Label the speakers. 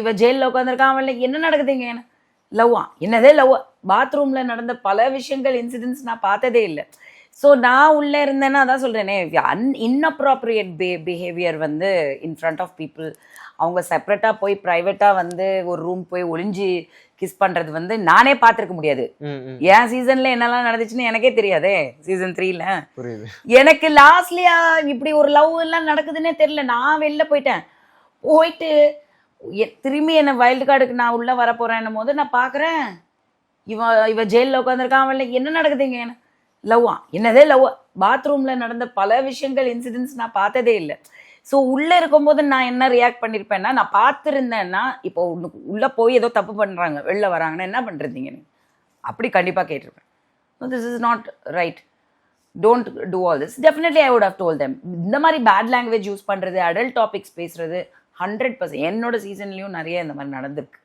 Speaker 1: இவ ஜெயிலில் உட்காந்துருக்கான், அவன்ல என்ன நடக்குதுங்க? லவ்வா? என்னதே லவ்வா? பாத்ரூம்ல நடந்த பல விஷயங்கள், இன்சிடென்ட்ஸ் நான் பார்த்ததே இல்லை. ஸோ நான் உள்ளே இருந்தேன்னா அதான் சொல்கிறேனே, இன்அப்ராப்ரியேட் பிஹேவியர் வந்து இன் ஃப்ரண்ட் ஆஃப் பீப்புள், அவங்க செப்பரேட்டாக போய் ப்ரைவேட்டாக வந்து ஒரு ரூம் போய் ஒளிஞ்சு கிஸ் பண்ணுறது வந்து நானே பார்த்துருக்க முடியாது. என் சீசனில் என்னெல்லாம் நடந்துச்சுன்னு எனக்கே தெரியாதே. சீசன் 3ல எனக்கு லாஸ்ட்லியா இப்படி ஒரு லவ் எல்லாம் நடக்குதுன்னே தெரியல. நான் வெளில போயிட்டு திரும்பி என்ன வைல்டு கார்டுக்கு நான் உள்ளே வர போகிறேன்னும் போது நான் பார்க்குறேன், இவ ஜெயிலில் உட்காந்துருக்கான், அவன்ல என்ன நடக்குதுங்க? லவ்வா? என்னதே லவ்வா? பாத்ரூமில் நடந்த பல விஷயங்கள், இன்சிடென்ட்ஸ் நான் பார்த்ததே இல்லை. ஸோ உள்ளே இருக்கும்போது நான் என்ன ரியாக்ட் பண்ணியிருப்பேன்னா, நான் பார்த்துருந்தேன்னா, இப்போ உள்ளே போய் ஏதோ தப்பு பண்ணுறாங்க, வெளில வராங்கன்னா என்ன பண்ணுறீங்க நீ? அப்படி கண்டிப்பாக கேட்டிருப்பேன். So this is not right, don't do all this. Definitely I would have told them. இந்த மாதிரி பேட் லாங்குவேஜ் யூஸ் பண்ணுறது, அடல்ட் டாபிக்ஸ் பேசுறது 100% என்னோட சீசன்லேயும் நிறைய இந்த மாதிரி நடந்திருக்கு.